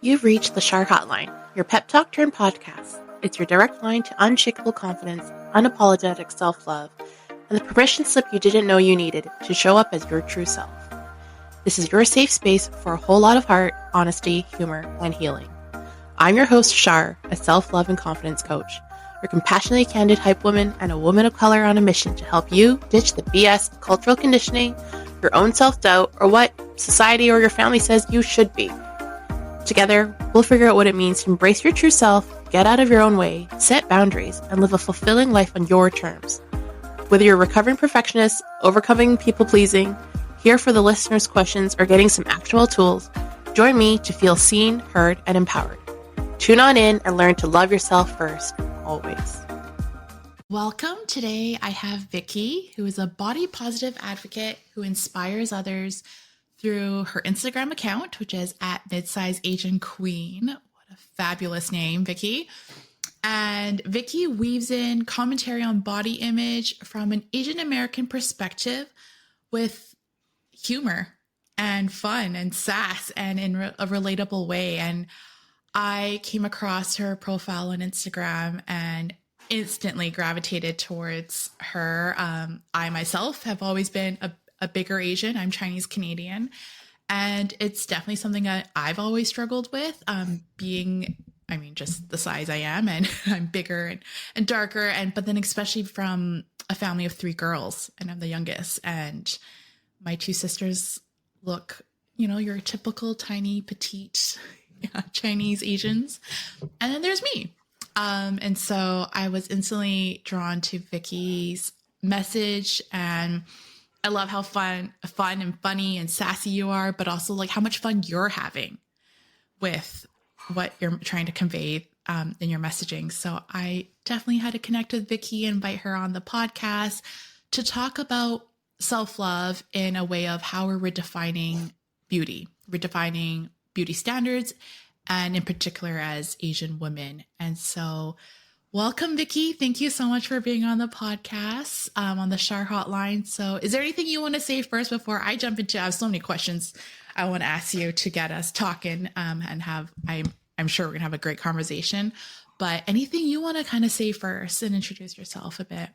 You've reached the Shar Hotline, your pep talk turned podcast. It's your direct line to unshakable confidence, unapologetic self-love, and the permission slip you didn't know you needed to show up as your true self. This is your safe space for a whole lot of heart, honesty, humor, and healing. I'm your host, Shar, a self-love and confidence coach, your compassionately candid hype woman and a woman of color on a mission to help you ditch the BS, cultural conditioning, your own self-doubt, or what society or your family says you should be. Together, we'll figure out what it means to embrace your true self, get out of your own way, set boundaries, and live a fulfilling life on your terms. Whether you're a recovering perfectionist, overcoming people-pleasing, here for the listeners' questions, or getting some actual tools, join me to feel seen, heard, and empowered. Tune on in and learn to love yourself first, always. Welcome. Today I have Vicky, who is a body positive advocate who inspires others through her Instagram account, which is at Midsize Asian Queen. What a fabulous name, Vicky. And Vicky weaves in commentary on body image from an Asian American perspective with humor and fun and sass and in a relatable way. And I came across her profile on Instagram and instantly gravitated towards her. I myself have always been a bigger Asian. I'm Chinese Canadian. And it's definitely something that I've always struggled with, just the size I am, and I'm bigger and darker. But then especially from a family of 3 girls, and I'm the youngest. And my 2 sisters look, your typical tiny, petite Chinese Asians. And then there's me. And so I was instantly drawn to Vicky's message, and I love how fun and funny and sassy you are, but also like how much fun you're having with what you're trying to convey in your messaging. So I definitely had to connect with Vicky, invite her on the podcast to talk about self-love in a way of how we're redefining beauty standards, and in particular as Asian women. And so welcome, Vicky. Thank you so much for being on the podcast, on the Shar Hotline. So is there anything you want to say first before I jump into, I have so many questions I want to ask you to get us talking, and I'm sure we're going to have a great conversation, but anything you want to kind of say first and introduce yourself a bit?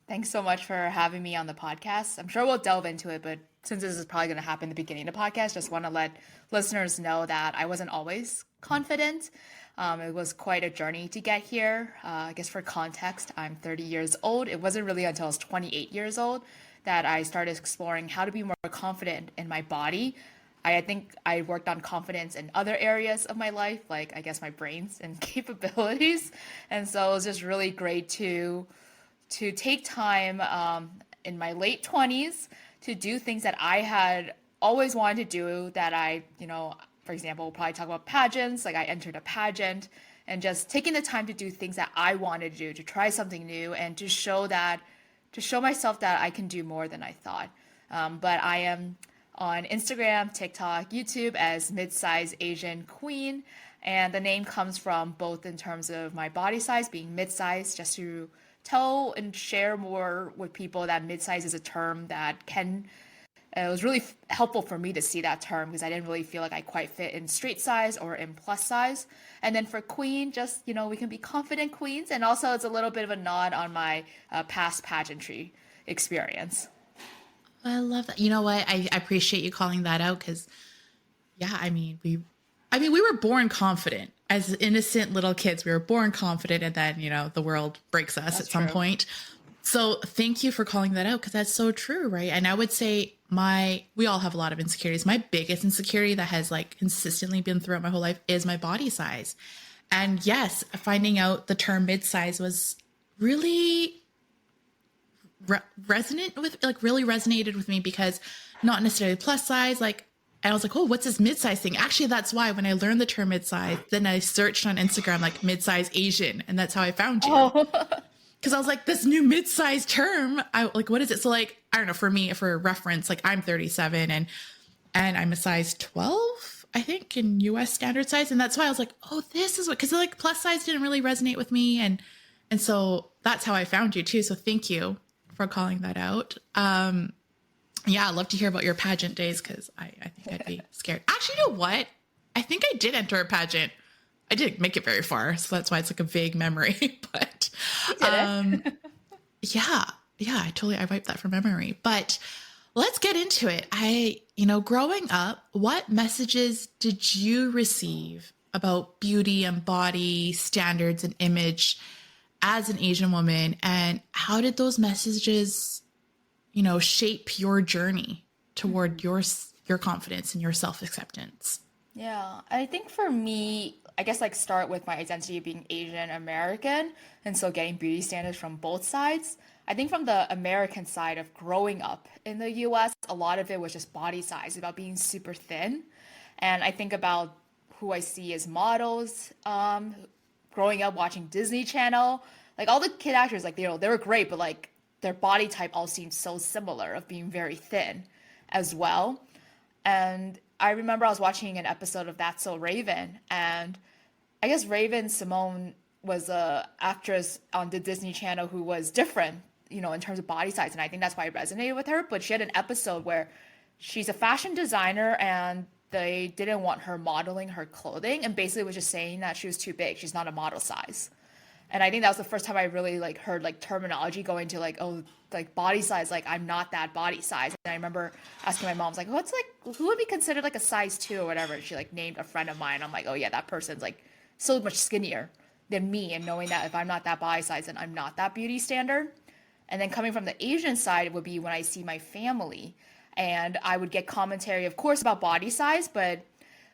Thanks so much for having me on the podcast. I'm sure we'll delve into it, but since this is probably going to happen at the beginning of the podcast, just want to let listeners know that I wasn't always confident. It was quite a journey to get here. I guess for context, I'm 30 years old. It wasn't really until I was 28 years old that I started exploring how to be more confident in my body. I think I worked on confidence in other areas of my life, like I guess my brains and capabilities. And so it was just really great to take time in my late 20s to do things that I had always wanted to do, that I, for example, we'll probably talk about pageants. Like I entered a pageant, and just taking the time to do things that I wanted to do, to try something new, and to show myself that I can do more than I thought. But I am on Instagram, TikTok, YouTube as Midsize Asian Queen. And the name comes from both in terms of my body size being mid-size, just to tell and share more with people that mid-size is a term that it was really helpful for me to see that term, because I didn't really feel like I quite fit in straight size or in plus size. And then for queen, just, we can be confident queens. And also it's a little bit of a nod on my past pageantry experience. I love that. You know what? I appreciate you calling that out, because we were born confident. As innocent little kids, we were born confident, and then, the world breaks us at some point. So thank you for calling that out, because that's so true, right? And I would say we all have a lot of insecurities. My biggest insecurity that has consistently been throughout my whole life is my body size. And yes, finding out the term mid-size was really resonated with me, because not necessarily plus size, and I was like, oh, what's this mid-size thing? Actually, that's why when I learned the term mid-size, then I searched on Instagram, mid-size Asian. And that's how I found you. Because I was like, this new mid-size term, what is it? So I don't know, for me, for reference, I'm 37 and I'm a size 12, I think, in US standard size. And that's why I was like, oh, this is what, because plus size didn't really resonate with me. And so that's how I found you too. So thank you for calling that out. Yeah, I'd love to hear about your pageant days, because I think I'd be scared. Actually, you know what? I think I did enter a pageant. I didn't make it very far, so that's why it's like a vague memory. But You did it. yeah, I wiped that from memory. But let's get into it. Growing up, what messages did you receive about beauty and body standards and image as an Asian woman, and how did those messages, shape your journey toward your confidence and your self-acceptance? Yeah, I think for me, I guess like start with my identity of being Asian American, and so getting beauty standards from both sides. I think from the American side of growing up in the US, a lot of it was just body size, about being super thin. And I think about who I see as models, growing up watching Disney Channel, like all the kid actors, like they were great, but like their body type all seemed so similar of being very thin as well. And I remember I was watching an episode of That's So Raven, and I guess Raven Simone was a actress on the Disney Channel who was different, in terms of body size, and I think that's why I resonated with her. But she had an episode where she's a fashion designer, and they didn't want her modeling her clothing, and basically was just saying that she was too big. She's not a model size. And I think that was the first time I really like heard like terminology going to like, oh, like body size, like I'm not that body size. And I remember asking my mom, I was like, what's like, who would be considered like a size 2 or whatever? And she like named a friend of mine. I'm like, oh yeah, that person's like so much skinnier than me. And knowing that if I'm not that body size, then I'm not that beauty standard. And then coming from the Asian side would be when I see my family, and I would get commentary, of course, about body size, but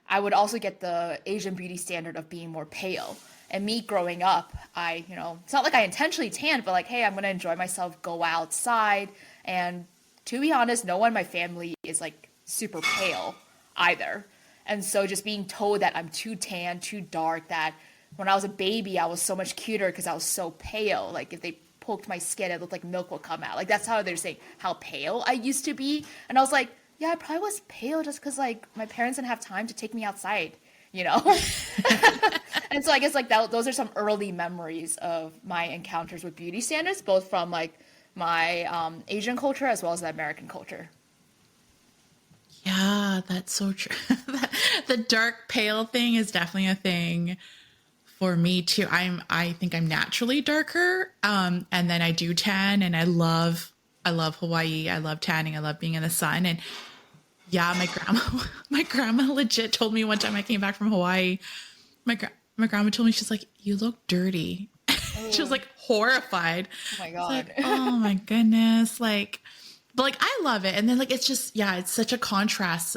I would also get the Asian beauty standard of being more pale. And me growing up, it's not like I intentionally tanned, but like, hey, I'm going to enjoy myself, go outside. And to be honest, no one in my family is like super pale either. And so just being told that I'm too tan, too dark, that when I was a baby, I was so much cuter because I was so pale. Like if they poked my skin, it looked like milk would come out. Like that's how they're saying how pale I used to be. And I was like, yeah, I probably was pale just because like my parents didn't have time to take me outside, And so I guess like those are some early memories of my encounters with beauty standards, both from like my Asian culture as well as the American culture. Yeah, that's so true. The dark pale thing is definitely a thing for me too. I think I'm naturally darker. And then I do tan, and I love Hawaii. I love tanning. I love being in the sun. And yeah, my grandma legit told me one time I came back from Hawaii. My grandma told me, she's like, you look dirty. She was like horrified. Oh my God. Like, oh my goodness. But like, I love it. And then like, it's just, yeah, it's such a contrast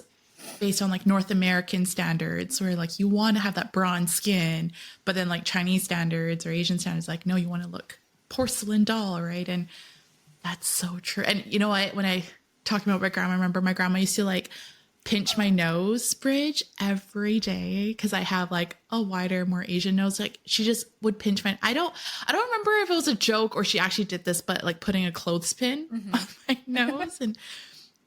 based on like North American standards where like you want to have that bronze skin, but then like Chinese standards or Asian standards, like, no, you want to look porcelain doll. Right. And that's so true. And you know what, when I talking about my grandma, I remember my grandma used to like pinch my nose bridge every day because I have like a wider, more Asian nose. Like she just would pinch I don't remember if it was a joke or she actually did this, but like putting a clothespin on my nose, and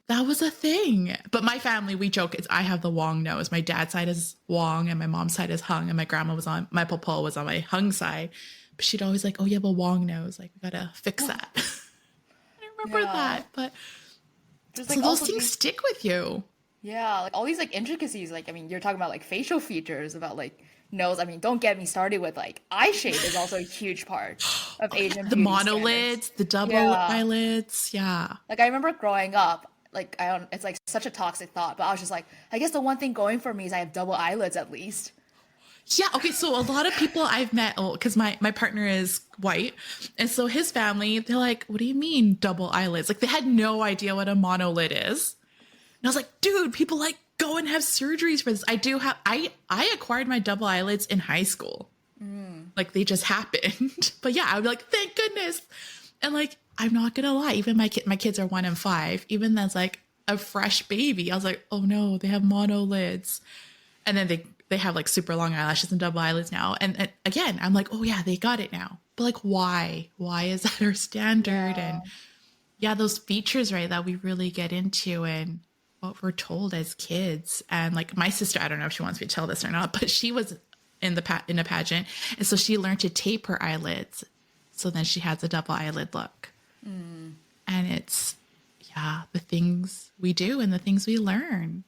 that was a thing. But my family, we joke, I have the Wong nose. My dad's side is Wong and my mom's side is Hung, and my grandma my papa was on my Hung side. But she'd always like, oh, you have a Wong nose. Like, we gotta fix that. I remember that. But There's, so like, those also things stick with you. Yeah, like all these like intricacies, like I mean, you're talking about like facial features, about like nose. I mean, don't get me started with like eye shape is also a huge part of Asian The beauty monolids, standards. the double Yeah. eyelids. Yeah. Like I remember growing up, like I don't, it's like such a toxic thought, but I was just like, I guess the one thing going for me is I have double eyelids at least. Yeah. Okay. So a lot of people I've met, because my partner is white. And so his family, they're like, what do you mean double eyelids? Like they had no idea what a monolid is. And I was like, dude, people like go and have surgeries for this. I acquired my double eyelids in high school. Like they just happened. But yeah, I would be like, thank goodness. And like, I'm not going to lie. Even my kids are 1 and 5. Even that's like a fresh baby. I was like, oh no, they have monolids. And then they have like super long eyelashes and double eyelids now. And again, I'm like, oh yeah, they got it now. But like, why? Why is that our standard? Yeah. And yeah, those features, right, that we really get into and what we're told as kids. And like my sister, I don't know if she wants me to tell this or not, but she was in a pageant. And so she learned to tape her eyelids. So then she has a double eyelid look. And it's, the things we do and the things we learn.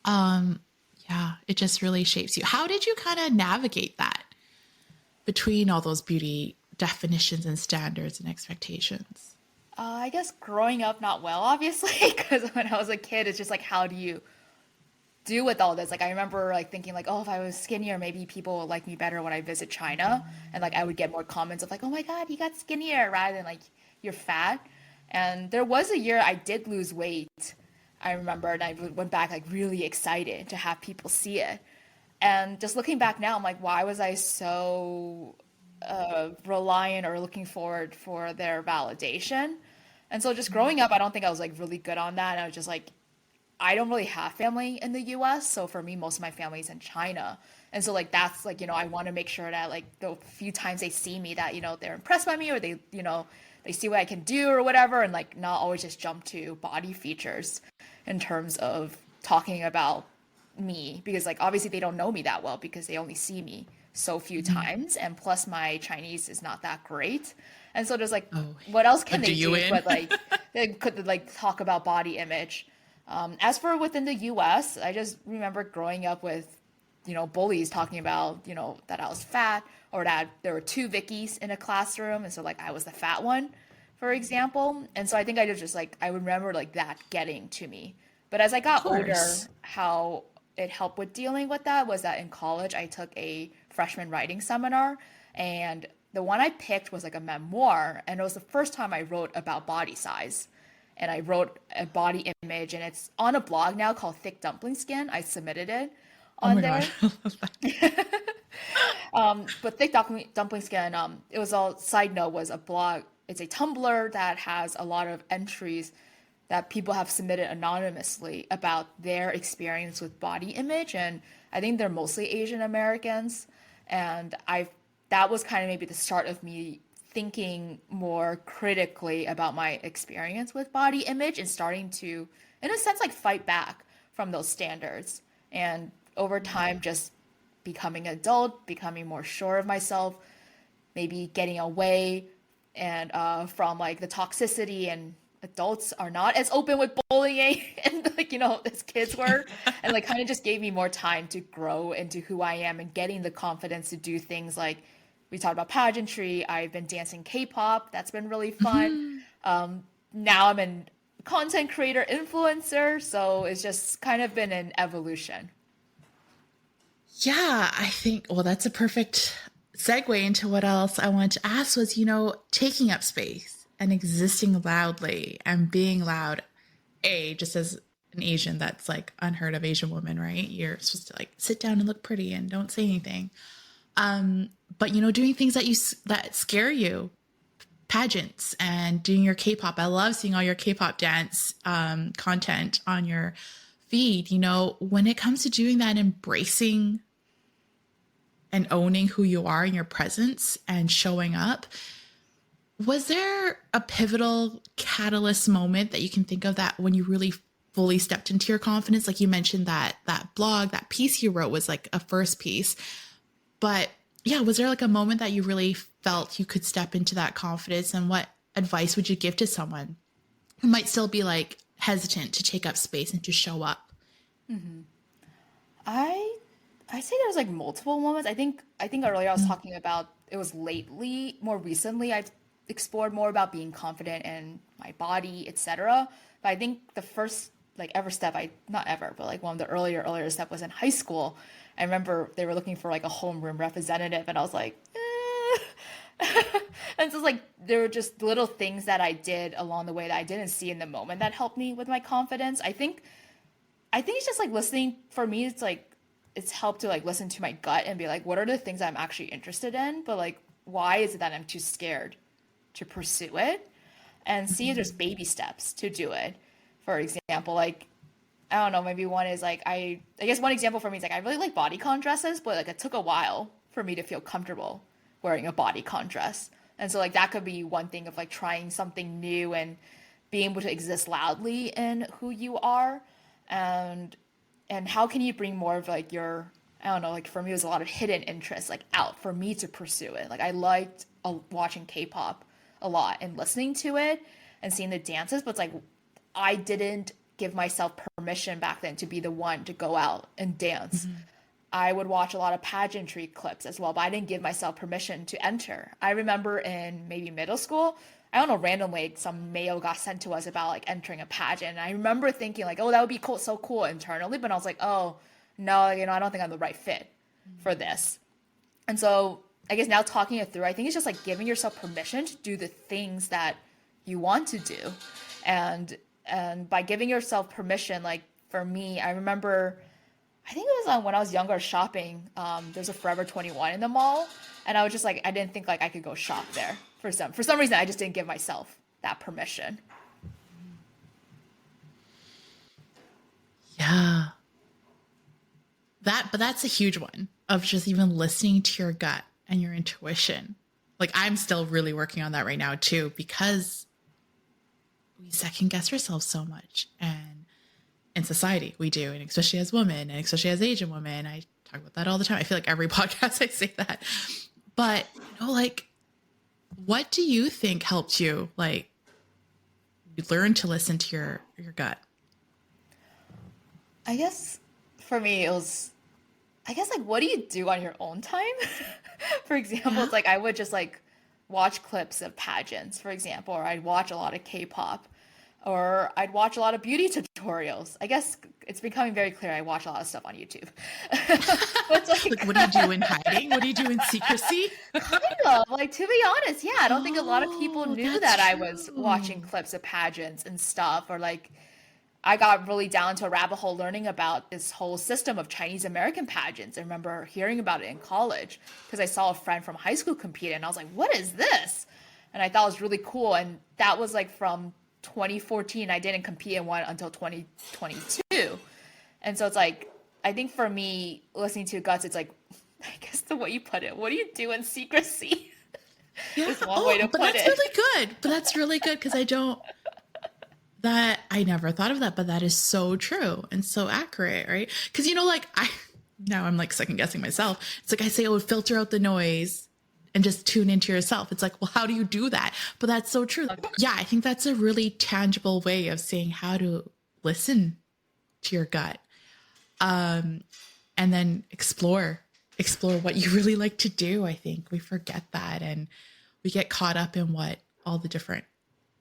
Yeah, It just really shapes you. How did you kind of navigate that between all those beauty definitions and standards and expectations? I guess growing up not well, obviously, because when I was a kid, it's just like, how do you do with all this? Like, I remember like thinking like, oh, if I was skinnier, maybe people would like me better when I visit China, and like I would get more comments of like, oh my God, you got skinnier, rather than like you're fat. And there was a year I did lose weight. I remember, and I went back like really excited to have people see it. And just looking back now, I'm like, why was I so reliant or looking forward for their validation? And so just growing up, I don't think I was like really good on that. I was just like, I don't really have family in the US. So for me, most of my family is in China. And so like that's like, I want to make sure that like the few times they see me that, they're impressed by me, or they see what I can do or whatever, and like not always just jump to body features in terms of talking about me, because like obviously they don't know me that well because they only see me so few times, and plus my Chinese is not that great. And so there's like, Oh, what else can what do they you do in? but like they could like talk about body image. As for within the US, I just remember growing up with, bullies talking about, that I was fat, or that there were two Vickies in a classroom. And so like I was the fat one, for example. And so I think I just like, I remember like that getting to me. But as I Of got older, course. how it helped with dealing with that was that in college, I took a freshman writing seminar, and the one I picked was like a memoir. And it was the first time I wrote about body size. And I wrote a body image, and it's on a blog now called Thick Dumpling Skin. I submitted it Oh on my God. there. I love that. But Thick Dumpling Skin, it was all side note, was a blog. It's a Tumblr that has a lot of entries that people have submitted anonymously about their experience with body image. And I think they're mostly Asian Americans. And that was kind of maybe the start of me thinking more critically about my experience with body image, and starting to, in a sense, like fight back from those standards. And over time, just becoming an adult, becoming more sure of myself, maybe getting away and from like the toxicity, and adults are not as open with bullying and like as kids were, and like kind of just gave me more time to grow into who I am, and getting the confidence to do things like we talked about pageantry. I've been dancing K-pop. That's been really fun. Mhm. Now I'm a content creator influencer, so it's just kind of been an evolution. Yeah, I think, well, that's a perfect segue into what else I wanted to ask was, taking up space and existing loudly and being loud. Just as an Asian, that's like unheard of, Asian woman, right? You're supposed to like sit down and look pretty and don't say anything. But doing things that scare you, pageants and doing your K-pop. I love seeing all your K-pop dance content on your feed. When it comes to doing that, embracing and owning who you are in your presence and showing up, was there a pivotal catalyst moment that you can think of that when you really fully stepped into your confidence? Like you mentioned that blog, that piece you wrote was like a first piece. But yeah, was there like a moment that you really felt you could step into that confidence? And what advice would you give to someone who might still be like hesitant to take up space and to show up? I I say there's like multiple moments. I think earlier I was talking about it was more recently I've explored more about being confident in my body, etc. But I think the first like ever step, I not ever, but like one of the earlier step was in high school. I remember they were looking for like a homeroom representative, and I was like, and so it's like there were just little things that I did along the way that I didn't see in the moment that helped me with my confidence. I think it's just like listening for me. It's like it's helped to like listen to my gut and be like, what are the things I'm actually interested in? But like, why is it that I'm too scared to pursue it? And see if there's baby steps to do it. For example, like I don't know, maybe one is like I guess one example for me is like I really like bodycon dresses, but like it took a while for me to feel comfortable wearing a bodycon dress. And so like that could be one thing of like trying something new and being able to exist loudly in who you are. And how can you bring more of like your, I don't know, like for me it was a lot of hidden interests like out for me to pursue it. Like I liked watching K-pop a lot and listening to it and seeing the dances, but it's like I didn't give myself permission back then to be the one to go out and dance. I would watch a lot of pageantry clips as well, but I didn't give myself permission to enter. I remember in maybe middle school, I don't know, randomly some mail got sent to us about like entering a pageant. And I remember thinking like, oh, that would be cool, so cool internally. But I was like, oh, no, I don't think I'm the right fit for this. And so I guess now talking it through, I think it's just like giving yourself permission to do the things that you want to do. And by giving yourself permission, like for me, I remember I think it was when I was younger shopping. There's a Forever 21 in the mall, and I was just like, I didn't think like I could go shop there for some reason. I just didn't give myself that permission. Yeah. But that's a huge one of just even listening to your gut and your intuition. Like I'm still really working on that right now too, because we second guess ourselves so much. And in society we do, and especially as women, and especially as Asian women, I talk about that all the time. I feel like every podcast I say that. But like, what do you think helped you like learn to listen to your gut? I guess for me it was, I guess like what do you do on your own time? For example, it's like I would just like watch clips of pageants, for example, or I'd watch a lot of K-pop, or I'd watch a lot of beauty tutorials. I guess it's becoming very clear I watch a lot of stuff on YouTube. It's Like, what do you do in hiding? What do you do in secrecy? kind of like, to be honest, yeah, I don't think a lot of people Oh, knew that's that I was watching true. clips of pageants and stuff, or like I got really down to a rabbit hole learning about this whole system of Chinese American pageants. I remember hearing about it in college because I saw a friend from high school compete, and I was like, what is this? And I thought it was really cool. And that was like from 2014. I didn't compete in one until 2022. And so it's like, I think for me, listening to Guts, it's like, I guess the way you put it, what do you do in secrecy? Yeah. Is one way to But put that's it. really good. But that's really good because I never thought of that, but that is so true and so accurate, right? Because like now I'm like second guessing myself. It's like I say, oh, filter out the noise and just tune into yourself. It's like, well, how do you do that? But that's so true. Yeah, I think that's a really tangible way of saying how to listen to your gut, and then explore what you really like to do. I think we forget that, and we get caught up in what all the different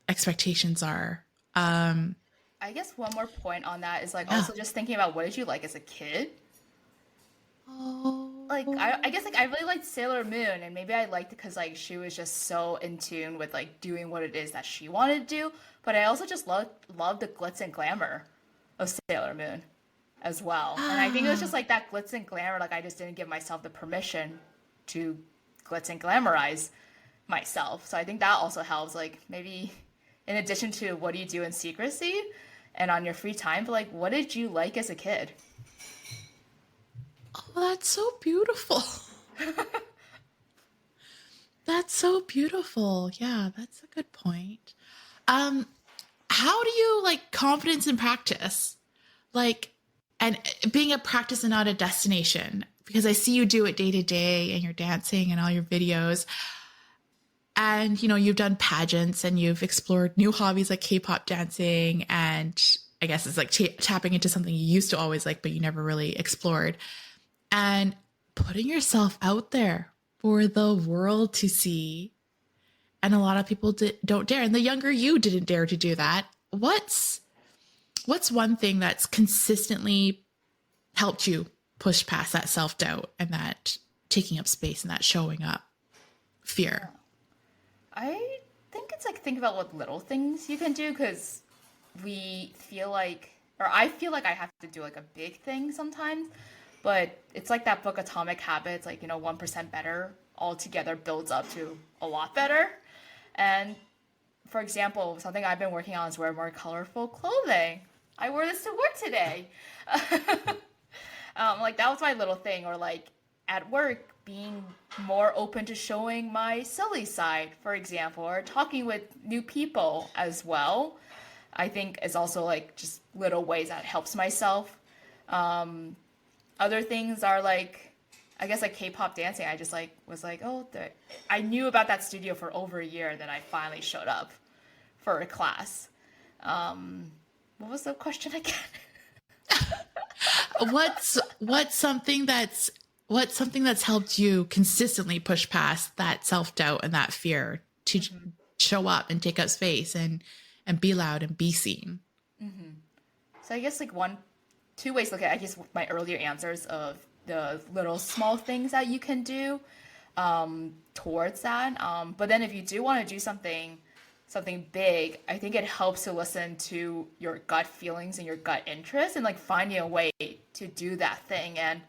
expectations are. I guess one more point on that is like Yeah. also just thinking about what did you like as a kid? Like Oh, I guess like I really liked Sailor Moon, and maybe I liked it because like she was just so in tune with like doing what it is that she wanted to do. But I also just loved the glitz and glamour of Sailor Moon as well. And I think it was just ah, like that glitz and glamour. Like I just didn't give myself the permission to glitz and glamorize myself. So I think that also helps. Like maybe in addition to what do you do in secrecy and on your free time, but like what did you like as a kid? oh, that's so beautiful. That's so beautiful. Yeah, that's a good point. Um, how do you like confidence in practice? Like, and being a practice and not a destination, because I see you do it day to day and you're dancing and all your videos. And, you've done pageants and you've explored new hobbies like K-pop dancing. And I guess it's like tapping into something you used to always like, but you never really explored. And putting yourself out there for the world to see. And a lot of people don't dare. And the younger you didn't dare to do that. What's one thing that's consistently helped you push past that self-doubt and that taking up space and that showing up fear? I think it's like think about what little things you can do because we feel like, or I feel like I have to do like a big thing sometimes, but it's like that book Atomic Habits, like, 1% better altogether builds up to a lot better. And for example, something I've been working on is wear more colorful clothing. I wore this to work today. Like that was my little thing, or like at work being more open to showing my silly side, for example, or talking with new people as well. I think is also like just little ways that helps myself. Other things are like, I guess like K-pop dancing. I just like was like, I knew about that studio for over a year, and then I finally showed up for a class. What was the question again? What's something that's helped you consistently push past that self-doubt and that fear to show up and take up space and be loud and be seen? So I guess like two ways to look at, I guess, my earlier answers of the little small things that you can do towards that. But then if you do want to do something big, I think it helps to listen to your gut feelings and your gut interests and like finding a way to do that thing. And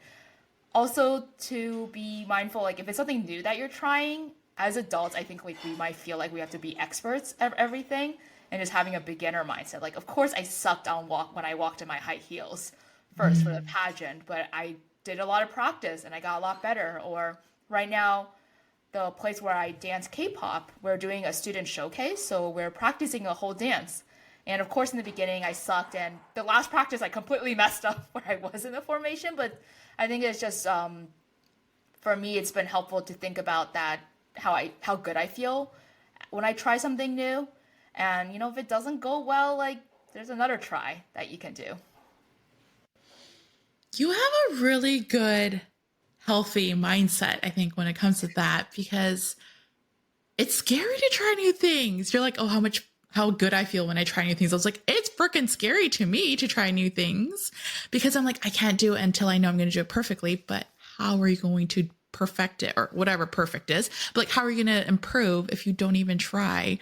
also to be mindful, like if it's something new that you're trying, as adults, I think like we might feel like we have to be experts at everything and just having a beginner mindset. Like, of course, I sucked on when I walked in my high heels first for the pageant, but I did a lot of practice and I got a lot better. Or right now, the place where I dance K-pop, we're doing a student showcase, so we're practicing a whole dance. And of course, in the beginning, I sucked, and the last practice, I completely messed up where I was in the formation. But I think it's just, for me, it's been helpful to think about that, how good I feel when I try something new. And, if it doesn't go well, like, there's another try that you can do. You have a really good, healthy mindset, I think, when it comes to that, because it's scary to try new things. You're like, oh, how good I feel when I try new things. I was like, it's freaking scary to me to try new things because I'm like, I can't do it until I know I'm going to do it perfectly. But how are you going to perfect it, or whatever perfect is? But like, how are you going to improve if you don't even try?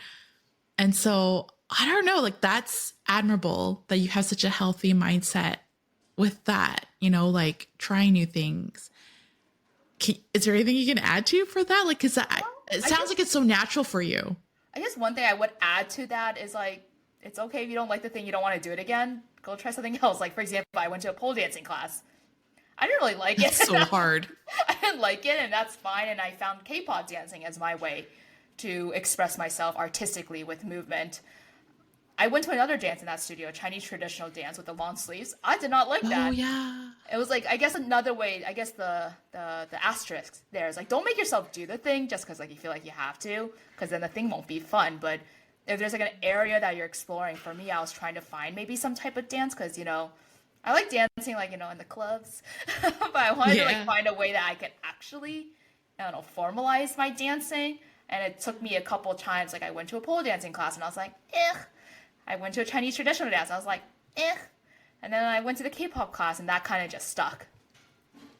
And so I don't know, like that's admirable that you have such a healthy mindset with that, like trying new things. Is there anything you can add to for that? Like, cause it sounds like it's so natural for you. I guess one thing I would add to that is like, it's okay if you don't like the thing, you don't want to do it again. Go try something else. Like, for example, I went to a pole dancing class. I didn't really like it. It's so hard. I didn't like it, and that's fine. And I found K-pop dancing as my way to express myself artistically with movement. I went to another dance in that studio, Chinese traditional dance with the long sleeves. I did not like that. Oh, yeah. It was like, I guess another way, I guess the asterisk there is like, don't make yourself do the thing just because like you feel like you have to, because then the thing won't be fun. But if there's like an area that you're exploring, for me, I was trying to find maybe some type of dance because, I like dancing like, in the clubs, but I wanted to like find a way that I could actually, I don't know, formalize my dancing. And it took me a couple of times. Like I went to a pole dancing class and I was like, eh. I went to a Chinese traditional dance. I was like, eh. And then I went to the K-pop class and that kind of just stuck.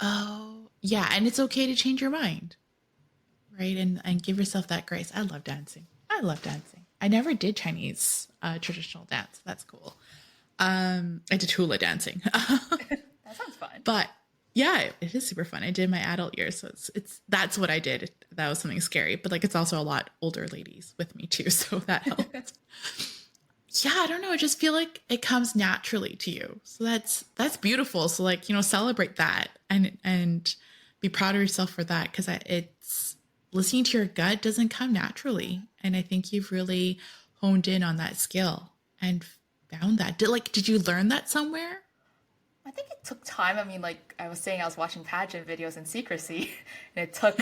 Oh, yeah. And it's okay to change your mind, right? And give yourself that grace. I love dancing. I never did Chinese traditional dance. That's cool. I did hula dancing. That sounds fun. But yeah, it is super fun. I did my adult years. So that's what I did. That was something scary, but like, it's also a lot older ladies with me too. So that helped. Yeah, I don't know. I just feel like it comes naturally to you. So that's beautiful. So like, celebrate that and be proud of yourself for that. Cause it's listening to your gut doesn't come naturally. And I think you've really honed in on that skill and found that. Did you learn that somewhere? I think it took time. I mean, like I was saying, I was watching pageant videos in secrecy and it took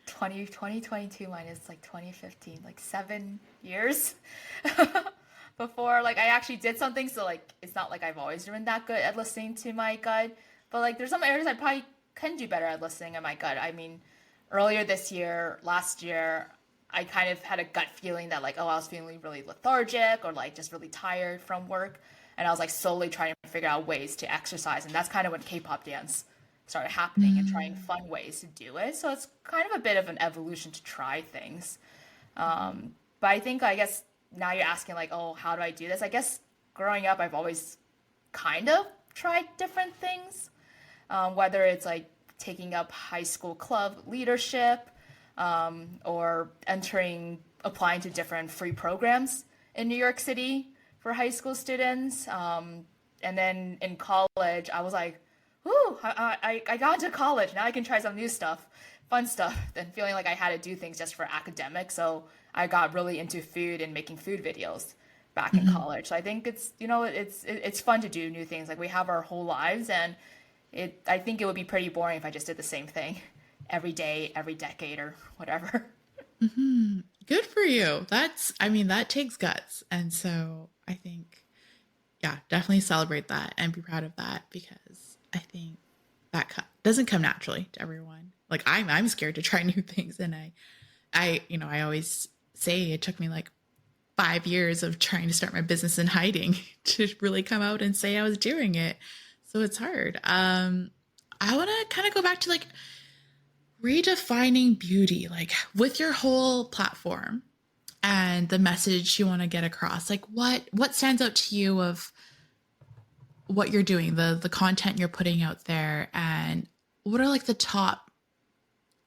2022 minus like 2015, like 7 years before like I actually did something. So like, it's not like I've always been that good at listening to my gut, but like there's some areas I probably can do better at listening to my gut. I mean, last year, I kind of had a gut feeling that like, oh, I was feeling really lethargic or like just really tired from work. And I was like slowly trying to figure out ways to exercise. And that's kind of when K-pop dance started happening and trying fun ways to do it. So it's kind of a bit of an evolution to try things. But I think, I guess now you're asking like, oh, how do I do this? I guess growing up, I've always kind of tried different things, whether it's like taking up high school club leadership, or applying to different free programs in New York City for high school students. And then in college, I was like, ooh, I got into college. Now I can try some new stuff, fun stuff, than feeling like I had to do things just for academics. So I got really into food and making food videos back in college. So I think it's fun to do new things. Like we have our whole lives, and I think it would be pretty boring if I just did the same thing every day, every decade, or whatever. Good for you. That takes guts. And so I think yeah, definitely celebrate that and be proud of that, because I think that doesn't come naturally to everyone. Like I'm scared to try new things, and I always say it took me like 5 years of trying to start my business in hiding to really come out and say I was doing it. So it's hard. I want to kind of go back to like redefining beauty, like with your whole platform and the message you want to get across. Like what stands out to you of what you're doing, the content you're putting out there, and what are like the top,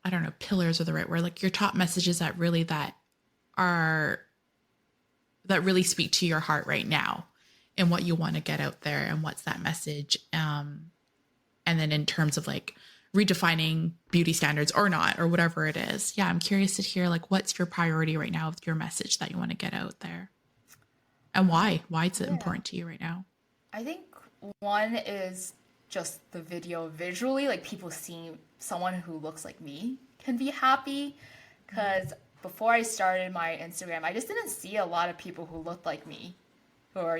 I don't know, pillars are the right word, like your top messages that really are that really speak to your heart right now and what you want to get out there, and what's that message. And then in terms of like redefining beauty standards or not, or whatever it is. Yeah, I'm curious to hear like what's your priority right now with your message that you want to get out there, and why is it important to you right now? I think one is just the video visually, like people seeing someone who looks like me can be happy. Because before I started my Instagram, I just didn't see a lot of people who looked like me, who are,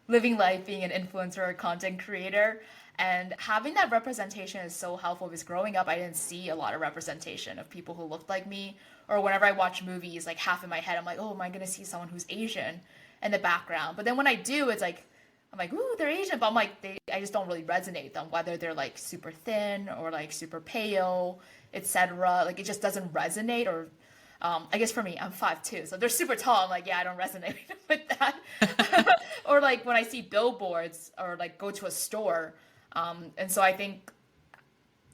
living life, being an influencer or content creator. And having that representation is so helpful, because growing up, I didn't see a lot of representation of people who looked like me. Or whenever I watch movies, like half in my head, I'm like, oh, am I going to see someone who's Asian in the background? But then when I do, it's like, I'm like, ooh, they're Asian, but I'm like, I just don't really resonate with them, whether they're like super thin or like super pale, etc. Like it just doesn't resonate. Or I guess for me, I'm 5'2", so if they're super tall, I'm like, yeah, I don't resonate with that. Or like when I see billboards or like go to a store, and so I think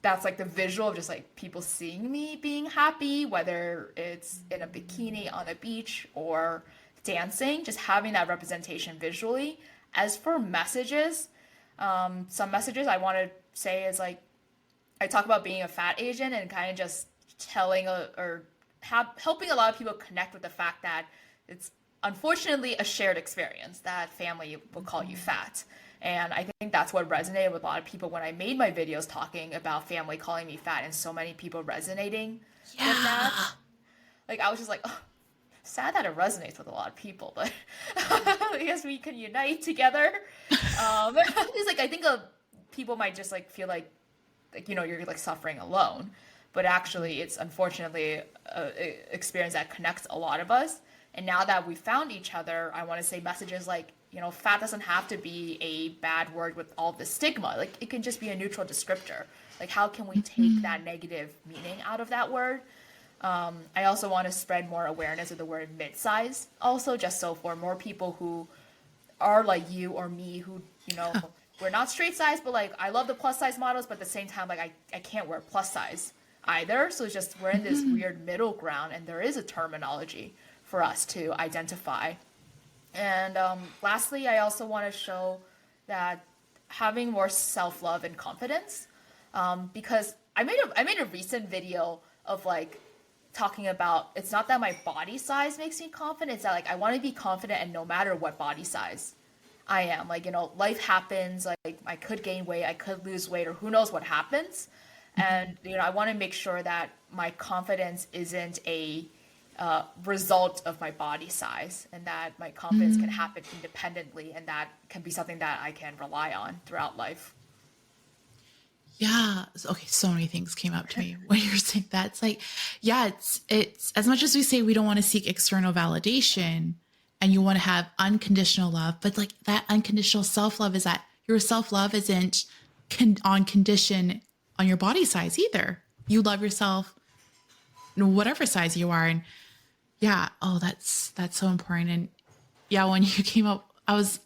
that's like the visual of just like people seeing me being happy, whether it's in a bikini on a beach or dancing, just having that representation visually. As for messages, some messages I want to say is like, I talk about being a fat Asian and kind of just helping a lot of people connect with the fact that it's unfortunately a shared experience that family will call you fat. And I think that's what resonated with a lot of people when I made my videos talking about family calling me fat, and so many people resonating with that. Like I was just like, oh, sad that it resonates with a lot of people, but I guess we can unite together. It's like I think people might just like feel like you're like suffering alone, but actually it's unfortunately a experience that connects a lot of us. And now that we found each other, I want to say messages like, fat doesn't have to be a bad word with all the stigma. Like it can just be a neutral descriptor. Like how can we take that negative meaning out of that word? I also want to spread more awareness of the word midsize also, just so for more people who are like you or me, who, we're not straight size, but like I love the plus size models, but at the same time, like I can't wear plus size either. So it's just, we're in this weird middle ground, and there is a terminology for us to identify. And lastly, I also want to show that having more self-love and confidence, because I made a recent video of like talking about, it's not that my body size makes me confident, it's that like I want to be confident, and no matter what body size I am, like, life happens, like I could gain weight, I could lose weight, or who knows what happens. And I want to make sure that my confidence isn't a result of my body size, and that my confidence can happen independently, and that can be something that I can rely on throughout life. Yeah. Okay. So many things came up to me when you were saying that. It's like, yeah, it's as much as we say we don't want to seek external validation and you want to have unconditional love, but like that unconditional self-love is that your self-love isn't on condition on your body size either. You love yourself, whatever size you are. And yeah, oh, that's so important. And yeah, when you came up,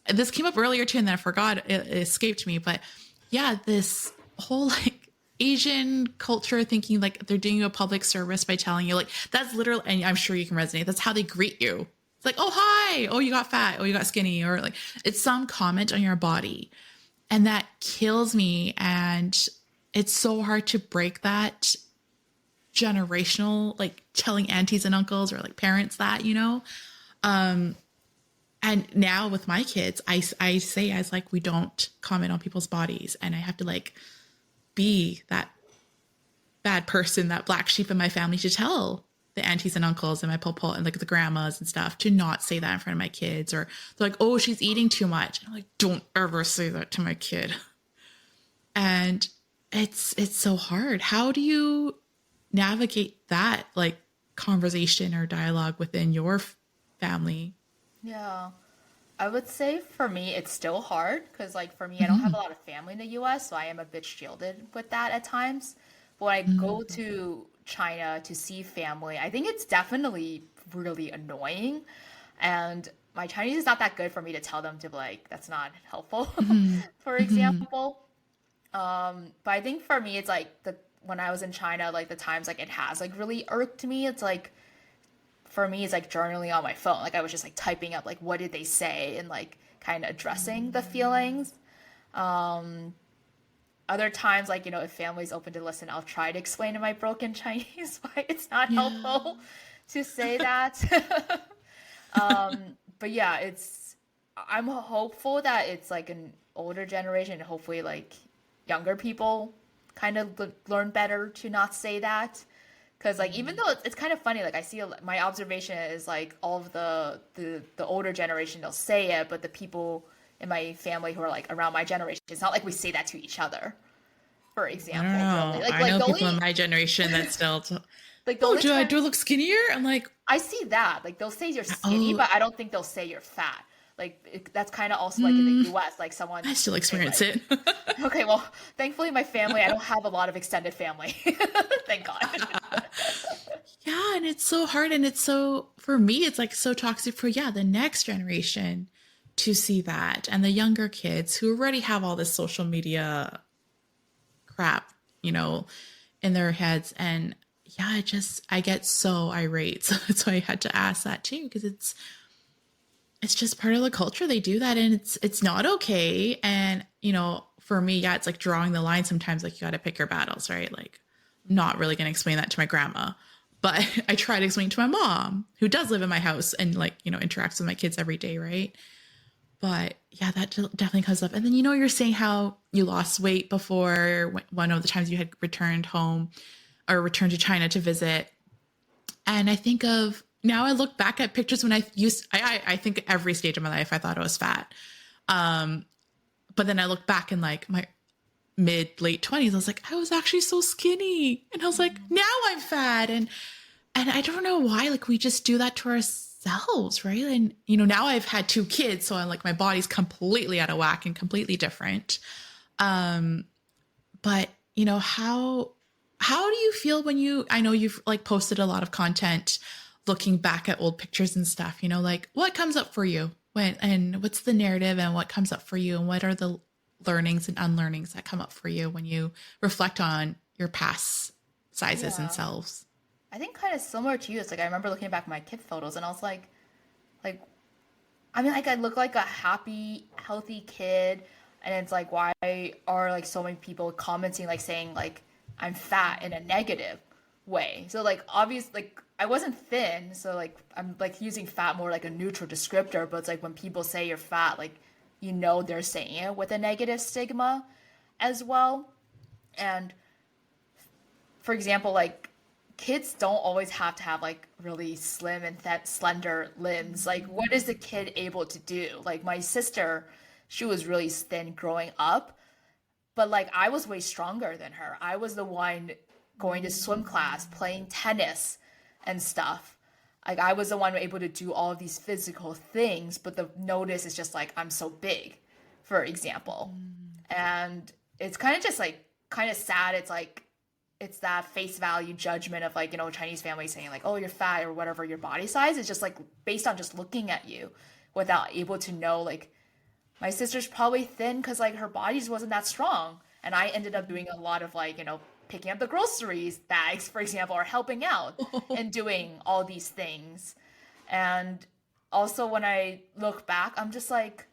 this came up earlier too, and then I forgot, it escaped me, but yeah, this whole like Asian culture thinking like they're doing you a public service by telling you, like, that's literally, and I'm sure you can resonate, that's how they greet you. It's like, oh, hi, oh, you got fat, oh, you got skinny, or like it's some comment on your body. And that kills me. And it's so hard to break that generational, like telling aunties and uncles or like parents that, and now with my kids, I say, as like, we don't comment on people's bodies, and I have to like be that bad person, that black sheep in my family to tell the aunties and uncles and my popo and like the grandmas and stuff to not say that in front of my kids. Or they're like, oh, she's eating too much. And I'm like, don't ever say that to my kid. And it's so hard. How do you navigate that like conversation or dialogue within your family? Yeah. I would say for me, it's still hard because, like, for me, I don't have Mm-hmm. a lot of family in the US, so I am a bit shielded with that at times. But when I go Mm-hmm. to China to see family, I think it's definitely really annoying. And my Chinese is not that good for me to tell them to, like, that's not helpful, for Mm-hmm. example. But I think for me, it's like when I was in China, like the times like it has like really irked me. It's like for me, it's like journaling on my phone. Like I was just like typing up like what did they say and like kind of addressing the feelings. Other times, like, if family's open to listen, I'll try to explain in my broken Chinese why it's not Yeah. helpful to say that. But yeah, I'm hopeful that it's like an older generation, hopefully like younger people kind of learn better to not say that. Because like even though it's kind of funny, like I see my observation is like all of the older generation they'll say it, but the people in my family who are like around my generation, it's not like we say that to each other, for I don't example, really. know. Like I like know the people in only my generation that still, like the oh, only time do I look skinnier? I'm like, I see that. Like they'll say you're skinny, oh, but I don't think they'll say you're fat. Like that's kind of also like in the mm, US, like someone I still will say experience like, it. okay, well, thankfully my family, I don't have a lot of extended family. Thank God. Yeah, and it's so hard, and it's so for me it's like so toxic for the next generation to see that, and the younger kids who already have all this social media crap, you know, in their heads. And yeah, I get so irate. So that's why I had to ask that too, because it's just part of the culture. They do that, and it's not okay. And for me, yeah, it's like drawing the line sometimes. Like you got to pick your battles, right? Like I'm not really going to explain that to my grandma, but I try to explain to my mom, who does live in my house and like interacts with my kids every day, right? But yeah, that definitely comes up. And then you're saying how you lost weight before one of the times you had returned home or returned to China to visit. And I think of now I look back at pictures when I think every stage of my life I thought I was fat. Um, but then I look back in like my mid late 20s, I was like, I was actually so skinny. And I was like, now I'm fat. And I don't know why, like we just do that to ourselves, right? And now I've had two kids, so I'm like my body's completely out of whack and completely different. Um, but how do you feel when I know you've like posted a lot of content looking back at old pictures and stuff, like what comes up for you and what's the narrative and what comes up for you and what are the learnings and unlearnings that come up for you when you reflect on your past sizes and Yeah. selves? I think kind of similar to you. It's like I remember looking back at my kid photos and I was like, I mean, like I look like a happy, healthy kid, and it's like, why are like so many people commenting, like saying like I'm fat in a negative way? So like, obvious, like I wasn't thin, so like I'm like using fat more like a neutral descriptor, but it's like when people say you're fat, like they're saying it with a negative stigma as well. And for example, like kids don't always have to have like really slim and slender limbs. Like, what is the kid able to do? Like, my sister, she was really thin growing up, but like, I was way stronger than her. I was the one going to swim class, playing tennis and stuff. Like, I was the one able to do all of these physical things, but the notice is just like, I'm so big, for example. And it's kind of just like, kind of sad. It's like, it's that face value judgment of like Chinese families saying like, oh, you're fat or whatever your body size is just like based on just looking at you without able to know like my sister's probably thin because like her body just wasn't that strong, and I ended up doing a lot of like picking up the groceries bags, for example, or helping out and doing all these things. And also when I look back, I'm just like,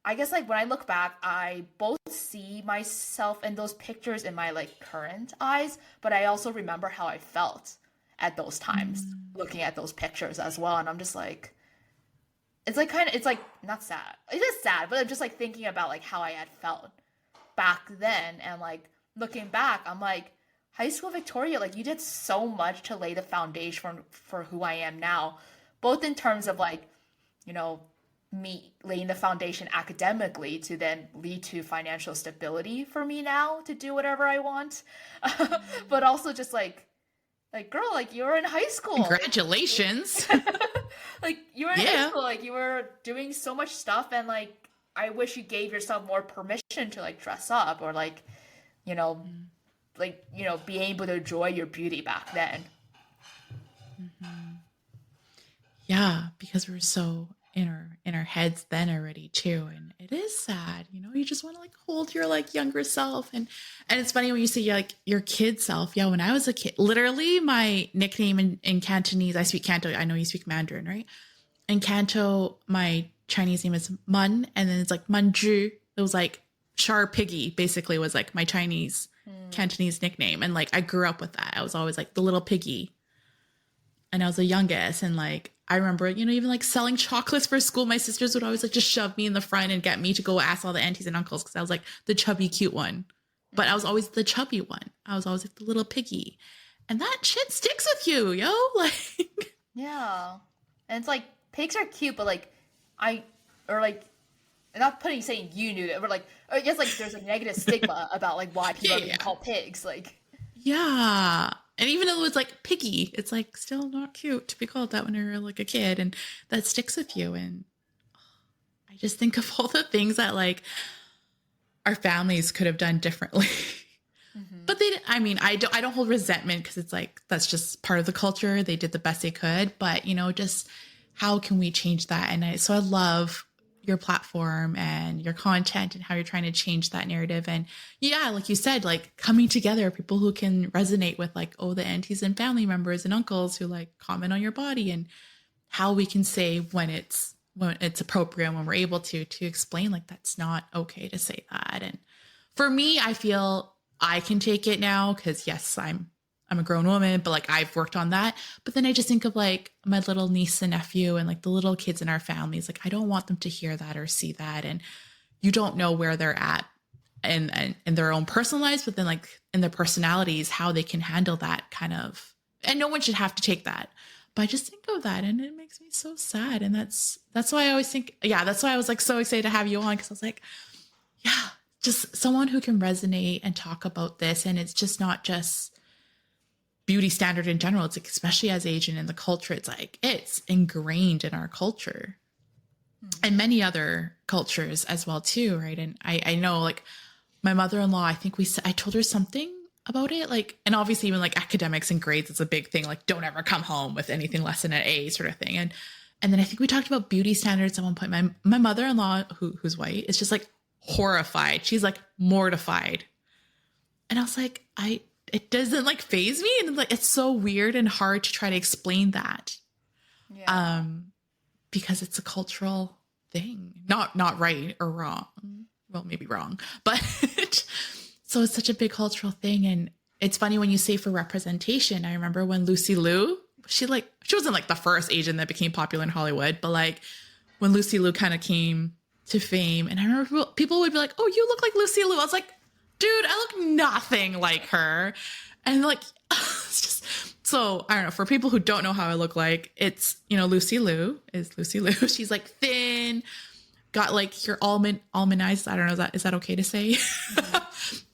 I guess like when I look back, I both see myself in those pictures in my like current eyes, but I also remember how I felt at those times looking at those pictures as well. And I'm just like, it's like kind of, it's like not sad. It is sad, but I'm just like thinking about like how I had felt back then. And like looking back, I'm like, high school Victoria, like you did so much to lay the foundation for who I am now, both in terms of like, you know, me laying the foundation academically to then lead to financial stability for me now to do whatever I want. But also just like girl, like you were in high school. Congratulations. Like you were in high school, like you were doing so much stuff, and like I wish you gave yourself more permission to like dress up or like, you know, like, you know, be able to enjoy your beauty back then. Yeah, because we're so in our heads then already too, and it is sad, you know. You just want to like hold your like younger self, and it's funny when you say like your kid self. Yeah, when I was a kid, literally my nickname in Cantonese, I speak Canto, I know you speak Mandarin, right? In Canto, my Chinese name is Mun, and then it's like Manju. It was like Char Piggy, basically, was like my Chinese Cantonese nickname, and like I grew up with that. I was always like the little piggy, and I was the youngest, and like I remember, you know, even like selling chocolates for school. My sisters would always like just shove me in the front and get me to go ask all the aunties and uncles because I was like the chubby, cute one. But I was always the chubby one. I was always like the little piggy. And that shit sticks with you, yo. Like, yeah. And it's like pigs are cute, but like like not saying you knew that, but like I guess like there's a negative stigma about like why people are being called pigs. Like, yeah. And even though it's like piggy, it's like still not cute to be called that when you're like a kid, and that sticks with you. And I just think of all the things that like our families could have done differently. But I don't hold resentment because it's like, that's just part of the culture. They did the best they could, but you know, just how can we change that? And so I love your platform and your content and how you're trying to change that narrative. And yeah, like you said, like coming together, people who can resonate with like, oh, the aunties and family members and uncles who like comment on your body, and how we can say when it's appropriate, when we're able to explain like that's not okay to say that. And for me, I feel I can take it now because yes, I'm a grown woman, but like I've worked on that. But then I just think of like my little niece and nephew and like the little kids in our families. Like I don't want them to hear that or see that. And you don't know where they're at and in their own personal lives, but then like in their personalities, how they can handle that kind of, and no one should have to take that. But I just think of that and it makes me so sad. And that's why I always think, yeah, that's why I was like so excited to have you on. Cause I was like, yeah, just someone who can resonate and talk about this. And it's just not just beauty standard in general. It's like, especially as Asian in the culture, it's like, it's ingrained in our culture and many other cultures as well too. Right. And I know like my mother-in-law, I think I told her something about it. Like, and obviously even like academics and grades, it's a big thing. Like don't ever come home with anything less than an A sort of thing. And then I think we talked about beauty standards at one point. My mother-in-law who's white is just like horrified. She's like mortified. And I was like, it doesn't like faze me. And like, it's so weird and hard to try to explain that. Yeah. Because it's a cultural thing, not right or wrong. Well, maybe wrong, but so it's such a big cultural thing. And it's funny when you say for representation. I remember when Lucy Liu, she wasn't like the first Asian that became popular in Hollywood, but like when Lucy Liu kind of came to fame, and I remember people would be like, "Oh, you look like Lucy Liu." I was like, dude, I look nothing like her. And like, it's just, so I don't know, for people who don't know how I look like, it's, you know, Lucy Liu is Lucy Liu. She's like thin, got like your almond eyes. I don't know, is that okay to say?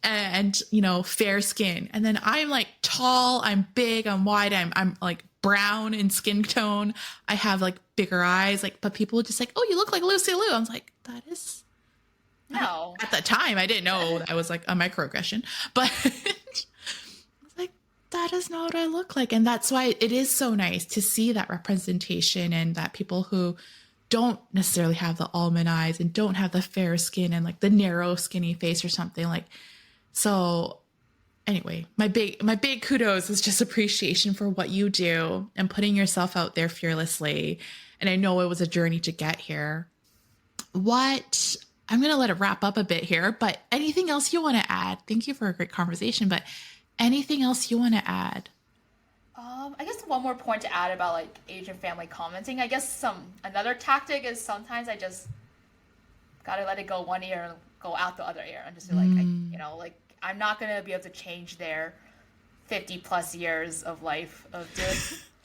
And, you know, fair skin. And then I'm like tall, I'm big, I'm wide, I'm like brown in skin tone. I have like bigger eyes, like, but people would just like, oh, you look like Lucy Liu. I was like, that is, no. At the time, I didn't know I was like a microaggression, but I was like, that is not what I look like. And that's why it is so nice to see that representation and that people who don't necessarily have the almond eyes and don't have the fair skin and like the narrow, skinny face or something like. So anyway, my big kudos is just appreciation for what you do and putting yourself out there fearlessly. And I know it was a journey to get here. I'm going to let it wrap up a bit here, but anything else you want to add? Thank you for a great conversation, but anything else you want to add? I guess one more point to add about like Asian family commenting. I guess another tactic is sometimes I just gotta let it go one ear and go out the other ear and just be like, you know, like I'm not going to be able to change their 50 plus years of life of doing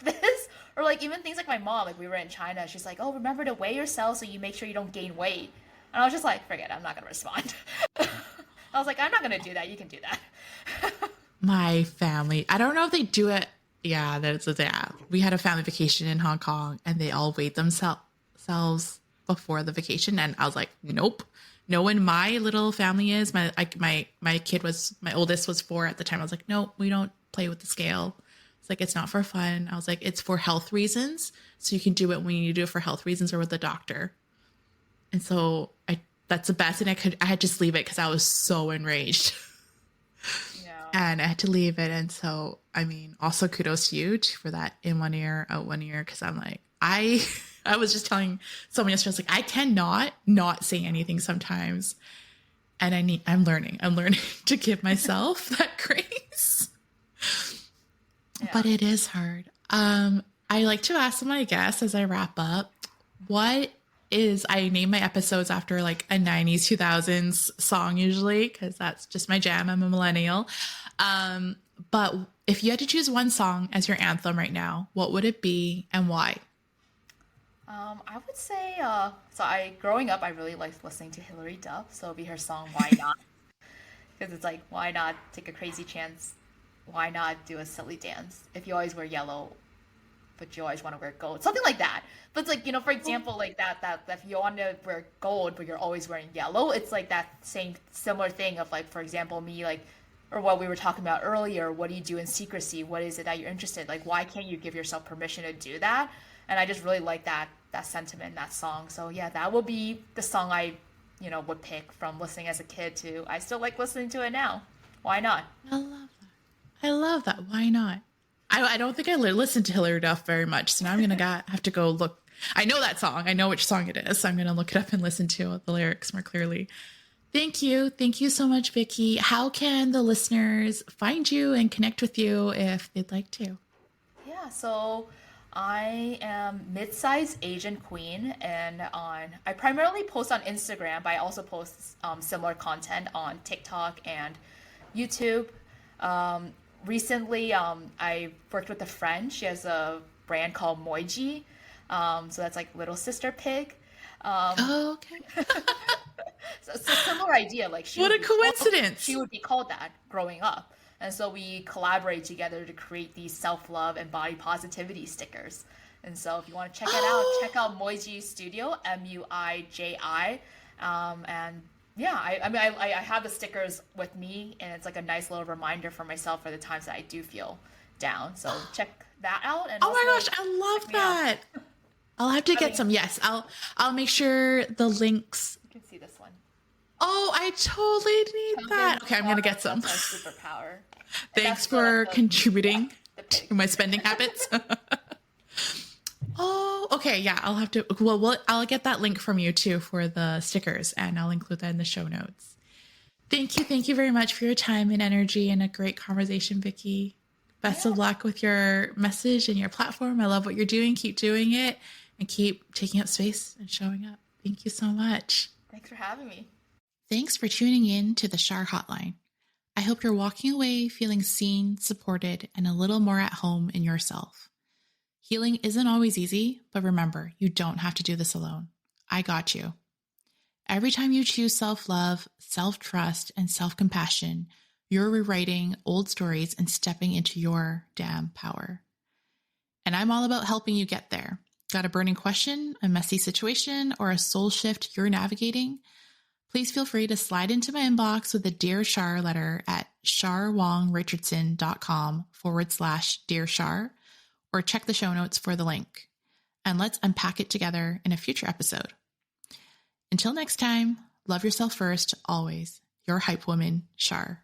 this. Or like even things like my mom, like we were in China, she's like, oh, remember to weigh yourself so you make sure you don't gain weight. And I was just like, forget it, I'm not gonna respond. I was like, I'm not gonna do that. You can do that. My family, I don't know if they do it. Yeah, we had a family vacation in Hong Kong and they all weighed themselves before the vacation. And I was like, nope. No one, my little family is my oldest was 4 at the time. I was like, no, we don't play with the scale. It's like, it's not for fun. I was like, it's for health reasons. So you can do it when you do it for health reasons or with the doctor. And so that's the best. And I had to just leave it because I was so enraged. Yeah. And I had to leave it. And so, I mean, also kudos to you for that in one ear, out one ear. Cause I'm like, I was just telling someone yesterday, I was like, I cannot not say anything sometimes. And I'm learning to give myself that grace. Yeah. But it is hard. I like to ask my guests as I wrap up, I name my episodes after like a 90s, 2000s song usually, because that's just my jam. I'm a millennial. But if you had to choose one song as your anthem right now, what would it be and why? I would say, growing up, I really liked listening to Hilary Duff. So it'd be her song, Why Not? Because it's like, why not take a crazy chance? Why not do a silly dance? If you always wear yellow, but you always want to wear gold, something like that. But it's like, for example, like that if you want to wear gold, but you're always wearing yellow, it's like that similar thing of like, for example, me, like, or what we were talking about earlier, what do you do in secrecy? What is it that you're interested in? Like, why can't you give yourself permission to do that? And I just really like that sentiment, that song. So yeah, that will be the song I, would pick from listening as a kid to, I still like listening to it now. Why not? I love that. Why not? I don't think I listened to Hilary Duff very much. So now I'm going to have to go look. I know that song. I know which song it is. So I'm going to look it up and listen to the lyrics more clearly. Thank you. Thank you so much, Vicky. How can the listeners find you and connect with you if they'd like to? Yeah, so I am Midsize Asian Queen, and I primarily post on Instagram, but I also post similar content on TikTok and YouTube. Recently, I worked with a friend. She has a brand called Moiji, so that's like Little Sister Pig. Okay. So it's a similar idea. Like what a coincidence! She would be called that growing up. And so we collaborate together to create these self-love and body positivity stickers. And so if you want to check it out, check out Moiji Studio, Muiji. And yeah, I have the stickers with me, and it's like a nice little reminder for myself for the times that I do feel down. So check that out. And oh my gosh, I love that. I'll have to get some. Yes, I'll make sure the links. You can see this one. Oh, I totally need that. Okay, I'm gonna get some. That's my superpower. Thanks for contributing to my spending habits. Oh, okay. Yeah, I'll have to. Well, I'll get that link from you too for the stickers, and I'll include that in the show notes. Thank you very much for your time and energy and a great conversation, Vicky. Best of luck with your message and your platform. I love what you're doing. Keep doing it and keep taking up space and showing up. Thank you so much. Thanks for having me. Thanks for tuning in to the Shar Hotline. I hope you're walking away feeling seen, supported, and a little more at home in yourself. Healing isn't always easy, but remember, you don't have to do this alone. I got you. Every time you choose self-love, self-trust, and self-compassion, you're rewriting old stories and stepping into your damn power. And I'm all about helping you get there. Got a burning question, a messy situation, or a soul shift you're navigating? Please feel free to slide into my inbox with a Dear Shar letter at sharwongrichardson.com/Dear Shar, or check the show notes for the link. And let's unpack it together in a future episode. Until next time, love yourself first, always. Your hype woman, Shar.